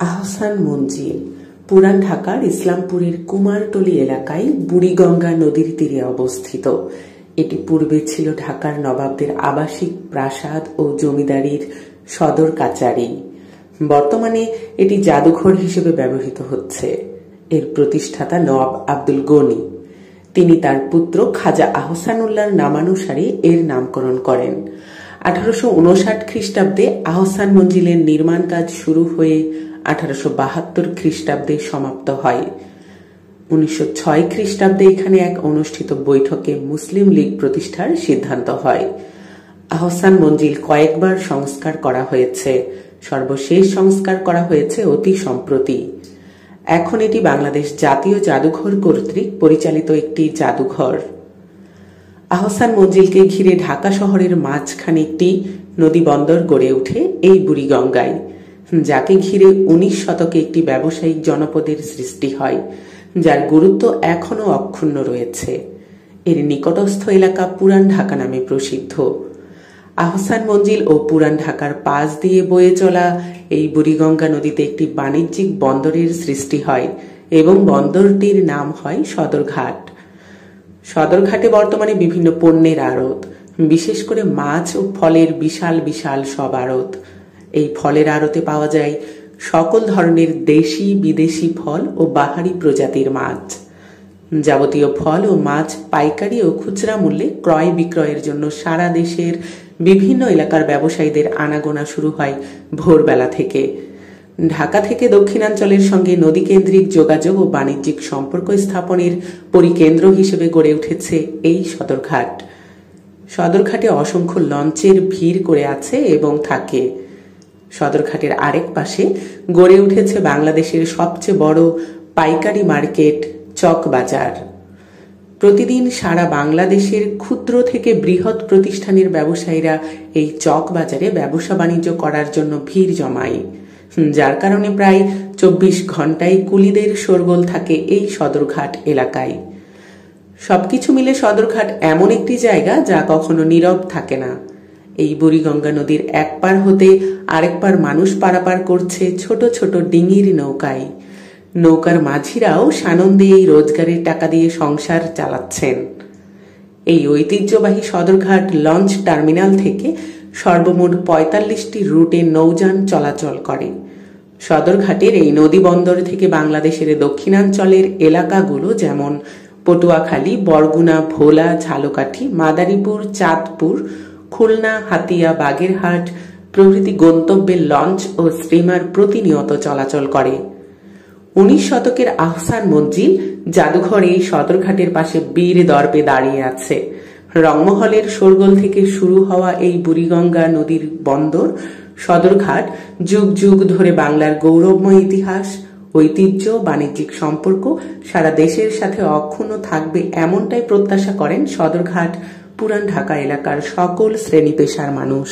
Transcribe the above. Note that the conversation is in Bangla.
আহসান মঞ্জিল পুরান ঢাকার ইসলামপুরের কুমারটলি এলাকায় বুড়িগঙ্গা নদীর তীরে অবস্থিত। এটি পূর্বে ছিল ঢাকার নবাবদের আবাসিক প্রাসাদ ও জমিদারির সদর কাচারি। বর্তমানে এটি জাদুঘর হিসেবে ব্যবহৃত হচ্ছে। এর প্রতিষ্ঠাতা নওয়াব আব্দুল গনি। তিনি তার পুত্র খাজা আহসানুল্লাহর নামানুসারে এর নামকরণ করেন। 1859 খ্রিস্টাব্দে আহসান মঞ্জিলের নির্মাণ কাজ শুরু হয়ে 1872 খ্রিস্টাব্দে সমাপ্ত হয়। 1906 খ্রিস্টাব্দে এখানে এক অনুষ্ঠিত বৈঠকে মুসলিম লীগ প্রতিষ্ঠার সিদ্ধান্ত হয়। আহসান মঞ্জিল কয়েকবার সংস্কার করা হয়েছে। সর্বশেষ সংস্কার করা হয়েছে অতি সম্প্রতি। এখন এটি বাংলাদেশ জাতীয় জাদুঘর কর্তৃক পরিচালিত একটি জাদুঘর। আহসান মঞ্জিলকে ঘিরে ঢাকা শহরের মাঝখানে একটি নদী বন্দর গড়ে ওঠে এই বুড়িগঙ্গায়, যাকে ঘিরে 19 শতকে একটি ব্যবসায়িক জনপদের সৃষ্টি হয়, যার গুরুত্ব এখনও অক্ষুণ্ণ রয়েছে। এর নিকটস্থ এলাকা পুরান ঢাকা নামে প্রসিদ্ধ। আহসান মঞ্জিল ও পুরান ঢাকার পাশ দিয়ে বয়ে চলা এই বুড়িগঙ্গা নদীতে একটি বাণিজ্যিক বন্দরের সৃষ্টি হয় এবং বন্দরটির নাম হয় সদরঘাট। সদরঘাটে বর্তমানে বিভিন্ন পণ্যের আড়ত, বিশেষ করে মাছ ও ফলের বিশাল বিশাল সব আড়ত। এই ফলের আড়তে পাওয়া যায় সকল ধরনের দেশি বিদেশি ফল ও বাহারি প্রজাতির মাছ। যাবতীয় ফল ও মাছ পাইকারি ও খুচরা মূল্যে ক্রয় বিক্রয়ের জন্য সারা দেশের বিভিন্ন এলাকার ব্যবসায়ীদের আনাগোনা শুরু হয় ভোরবেলা থেকে। ঢাকা থেকে দক্ষিণাঞ্চলের সঙ্গে নদীকেন্দ্রিক যোগাযোগ ও বাণিজ্যিক সম্পর্ক স্থাপনের পরিকেন্দ্র হিসেবে গড়ে উঠেছে এই সদরঘাট। সদরঘাটে অসংখ্য লঞ্চের ভিড় করে আছে এবং থাকে। সদরঘাটের আরেক পাশে গড়ে উঠেছে বাংলাদেশের সবচেয়ে বড় পাইকারি মার্কেট চক বাজার। প্রতিদিন সারা বাংলাদেশের ক্ষুদ্র থেকে বৃহৎ প্রতিষ্ঠানের ব্যবসায়ীরা এই চক বাজারে ব্যবসা বাণিজ্য করার জন্য ভিড় জমায়, যার কারণে প্রায় 24 ঘন্টায় কুলিদের শোরগোল থাকে এই সদরঘাট এলাকায়। সবকিছু মিলে সদরঘাট এমন একটি জায়গা যা কখনো নীরব থাকে না। এই বুড়িগঙ্গা নদীর এক পার হতে আরেক পার মানুষ পারাপার করছে ছোট ছোট ডিঙির নৌকায়। নৌকার মাঝিরাও সানন্দে এই রোজগারের টাকা দিয়ে সংসার চালাচ্ছেন। এই ঐতিহ্যবাহী সদরঘাট লঞ্চ টার্মিনাল থেকে সর্বমোট 45টি রুটে নৌযান চলাচল করে। সদরঘাটের এই নদী বন্দর থেকে বাংলাদেশের দক্ষিণাঞ্চলের এলাকাগুলো যেমন পটুয়াখালী, বরগুনা, ভোলা, ঝালকাঠি, মাদারীপুর, চাঁদপুর, খুলনা, হাতিয়া, বাগেরহাট প্রভৃতি গন্তব্যে লঞ্চ ও স্টিমার প্রতিনিয়ত চলাচল করে। 19 শতকের আহসান মঞ্জিল জাদুঘর এই সদরঘাটের পাশে বীর দর্পে দাঁড়িয়ে আছে। রংমহলের শোরগোল থেকে শুরু হওয়া এই বুড়িগঙ্গা নদীর বন্দর সদরঘাট যুগ যুগ ধরে বাংলার গৌরবময় ইতিহাস, ঐতিহ্য, বাণিজ্যিক সম্পর্ক সারা দেশের সাথে অক্ষুণ্ণ থাকবে এমনটাই প্রত্যাশা করেন সদরঘাট পুরান ঢাকা এলাকার সকল শ্রেণী পেশার মানুষ।